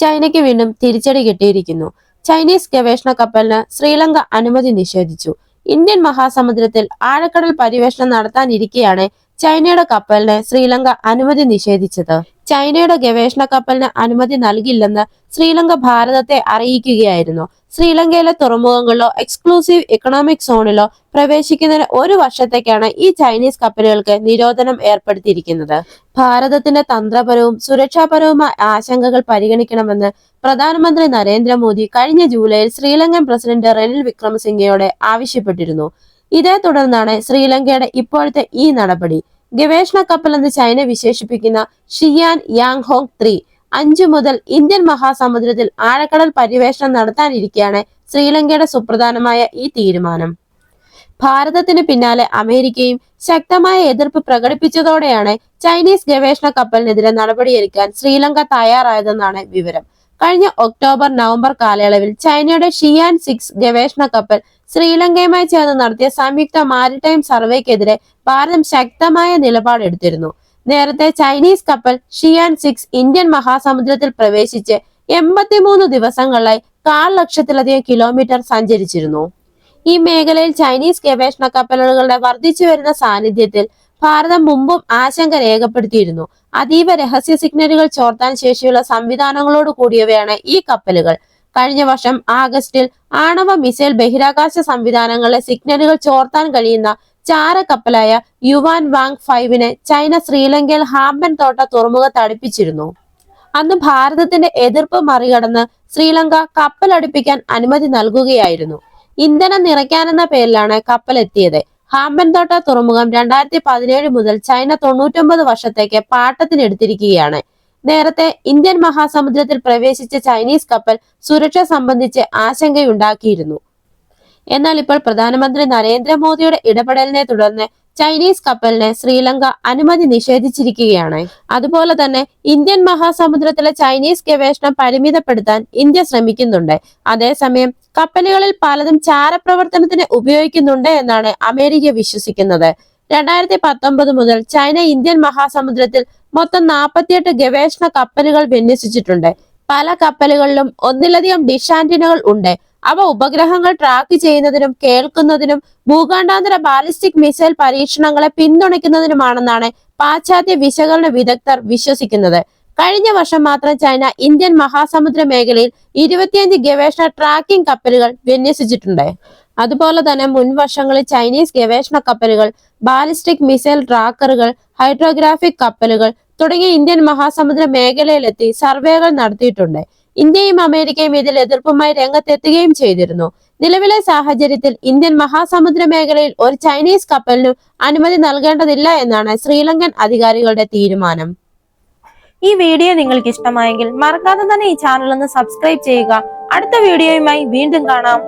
ചൈനയ്ക്ക് വീണ്ടും തിരിച്ചടി കിട്ടിയിരിക്കുന്നു. ചൈനീസ് ഗവേഷണ കപ്പലിന് ശ്രീലങ്ക അനുമതി നിഷേധിച്ചു. ഇന്ത്യൻ മഹാസമുദ്രത്തിൽ ആഴക്കടൽ പര്യവേഷണം നടത്താനിരിക്കെയാണ് ചൈനയുടെ കപ്പലിന് ശ്രീലങ്ക അനുമതി നിഷേധിച്ചത്. ചൈനയുടെ ഗവേഷണ കപ്പലിന് അനുമതി നൽകില്ലെന്ന് ശ്രീലങ്ക ഭാരതത്തെ അറിയിക്കുകയായിരുന്നു. ശ്രീലങ്കയിലെ തുറമുഖങ്ങളിലോ എക്സ്ക്ലൂസീവ് ഇക്കണോമിക് സോണിലോ പ്രവേശിക്കുന്നതിന് 1 വർഷത്തേക്കാണ് ഈ ചൈനീസ് കപ്പലുകൾക്ക് നിരോധനം ഏർപ്പെടുത്തിയിരിക്കുന്നത്. ഭാരതത്തിന്റെ തന്ത്രപരവും സുരക്ഷാപരവുമായ ആശങ്കകൾ പരിഗണിക്കണമെന്ന് പ്രധാനമന്ത്രി നരേന്ദ്രമോദി കഴിഞ്ഞ ജൂലൈയിൽ ശ്രീലങ്കൻ പ്രസിഡന്റ് റെനിൽ വിക്രമസിംഗയോട് ആവശ്യപ്പെട്ടിരുന്നു. ഇതേ തുടർന്നാണ് ശ്രീലങ്കയുടെ ഇപ്പോഴത്തെ ഈ നടപടി. ഗവേഷണ കപ്പൽ എന്ന് ചൈന വിശേഷിപ്പിക്കുന്ന ഷിയാൻ യാങ്ഹോങ് 3 5 മുതൽ ഇന്ത്യൻ മഹാസമുദ്രത്തിൽ ആഴക്കടൽ പര്യവേഷണം നടത്താനിരിക്കെയാണ് ശ്രീലങ്കയുടെ സുപ്രധാനമായ ഈ തീരുമാനം. ഭാരതത്തിന് പിന്നാലെ അമേരിക്കയും ശക്തമായ എതിർപ്പ് പ്രകടിപ്പിച്ചതോടെയാണ് ചൈനീസ് ഗവേഷണ കപ്പലിനെതിരെ നടപടിയെടുക്കാൻ ശ്രീലങ്ക തയ്യാറായതെന്നാണ് വിവരം. കഴിഞ്ഞ ഒക്ടോബർ-നവംബർ കാലയളവിൽ ചൈനയുടെ ഷിയാൻ 6 ഗവേഷണ കപ്പൽ ശ്രീലങ്കയുമായി ചേർന്ന് നടത്തിയ സംയുക്ത മാരിടൈം സർവേക്കെതിരെ ഭാരതം ശക്തമായ നിലപാടെടുത്തിരുന്നു. നേരത്തെ ചൈനീസ് കപ്പൽ ഷിയാൻ 6 ഇന്ത്യൻ മഹാസമുദ്രത്തിൽ പ്രവേശിച്ച് 83 ദിവസങ്ങളിലായി 1,00,000-ലധികം കിലോമീറ്റർ സഞ്ചരിച്ചിരുന്നു. ഈ മേഖലയിൽ ചൈനീസ് ഗവേഷണ കപ്പലുകളുടെ വർദ്ധിച്ചു വരുന്ന സാന്നിധ്യത്തിൽ ഭാരതം മുമ്പും ആശങ്ക രേഖപ്പെടുത്തിയിരുന്നു. അതീവ രഹസ്യ സിഗ്നലുകൾ ചോർത്താൻ ശേഷിയുള്ള സംവിധാനങ്ങളോട് കൂടിയവയാണ് ഈ കപ്പലുകൾ. കഴിഞ്ഞ വർഷം ആഗസ്റ്റിൽ ആണവ മിസൈൽ ബഹിരാകാശ സംവിധാനങ്ങളിലെ സിഗ്നലുകൾ ചോർത്താൻ കഴിയുന്ന ചാരക്കപ്പലായ യുവാൻ വാങ് 5-നെ ചൈന ശ്രീലങ്കയിൽ ഹാമ്പൻ തോട്ട തുറമുഖത്ത് അടുപ്പിച്ചിരുന്നു. അന്ന് ഭാരതത്തിന്റെ എതിർപ്പ് മറികടന്ന് ശ്രീലങ്ക കപ്പൽ അടുപ്പിക്കാൻ അനുമതി നൽകുകയായിരുന്നു. ഇന്ധനം നിറയ്ക്കാനെന്ന പേരിലാണ് കപ്പൽ എത്തിയത്. ഹാമ്പൻതോട്ട തുറമുഖം 2017 മുതൽ ചൈന 99 വർഷത്തേക്ക് പാട്ടത്തിനെടുത്തിരിക്കുകയാണ്. നേരത്തെ ഇന്ത്യൻ മഹാസമുദ്രത്തിൽ പ്രവേശിച്ച ചൈനീസ് കപ്പൽ സുരക്ഷ സംബന്ധിച്ച് ആശങ്കയുണ്ടാക്കിയിരുന്നു. എന്നാൽ ഇപ്പോൾ പ്രധാനമന്ത്രി നരേന്ദ്രമോദിയുടെ ഇടപെടലിനെ തുടർന്ന് ചൈനീസ് കപ്പലിന് ശ്രീലങ്ക അനുമതി നിഷേധിച്ചിരിക്കുകയാണ്. അതുപോലെ തന്നെ ഇന്ത്യൻ മഹാസമുദ്രത്തിലെ ചൈനീസ് ഗവേഷണം പരിമിതപ്പെടുത്താൻ ഇന്ത്യ ശ്രമിക്കുന്നുണ്ട്. അതേസമയം കപ്പലുകളിൽ പലതും ചാരപ്രവർത്തനത്തിന് ഉപയോഗിക്കുന്നുണ്ട് എന്നാണ് അമേരിക്ക വിശ്വസിക്കുന്നത്. 2019 മുതൽ ചൈന ഇന്ത്യൻ മഹാസമുദ്രത്തിൽ മൊത്തം 48 ഗവേഷണ കപ്പലുകൾ വിന്യസിച്ചിട്ടുണ്ട്. പല കപ്പലുകളിലും ഒന്നിലധികം ഡിഷ് ആന്റിനകൾ ഉണ്ട്. അവ ഉപഗ്രഹങ്ങൾ ട്രാക്ക് ചെയ്യുന്നതിനും കേൾക്കുന്നതിനും ഭൂഖണ്ഡാന്തര ബാലിസ്റ്റിക് മിസൈൽ പരീക്ഷണങ്ങളെ പിന്തുണയ്ക്കുന്നതിനുമാണെന്നാണ് പാശ്ചാത്യ വിശകലന വിദഗ്ധർ വിശ്വസിക്കുന്നത്. കഴിഞ്ഞ വർഷം മാത്രം ചൈന ഇന്ത്യൻ മഹാസമുദ്ര മേഖലയിൽ 25 ഗവേഷണ ട്രാക്കിംഗ് കപ്പലുകൾ വിന്യസിച്ചിട്ടുണ്ട്. അതുപോലെ തന്നെ മുൻ വർഷങ്ങളിൽ ചൈനീസ് ഗവേഷണ കപ്പലുകൾ, ബാലിസ്റ്റിക് മിസൈൽ ട്രാക്കറുകൾ, ഹൈഡ്രോഗ്രാഫിക് കപ്പലുകൾ തുടങ്ങിയ ഇന്ത്യൻ മഹാസമുദ്ര മേഖലയിലെത്തി സർവേകൾ നടത്തിയിട്ടുണ്ട്. ഇന്ത്യയും അമേരിക്കയും ഇതിൽ എതിർപ്പുമായി രംഗത്തെത്തുകയും ചെയ്തിരുന്നു. നിലവിലെ സാഹചര്യത്തിൽ ഇന്ത്യൻ മഹാസമുദ്ര മേഖലയിൽ ഒരു ചൈനീസ് കപ്പലിനും അനുമതി നൽകേണ്ടതില്ല എന്നാണ് ശ്രീലങ്കൻ അധികാരികളുടെ തീരുമാനം. ഈ വീഡിയോ നിങ്ങൾക്ക് ഇഷ്ടമായെങ്കിൽ മറക്കാതെ തന്നെ ഈ ചാനൽ ഒന്ന് സബ്സ്ക്രൈബ് ചെയ്യുക. അടുത്ത വീഡിയോയുമായി വീണ്ടും കാണാം.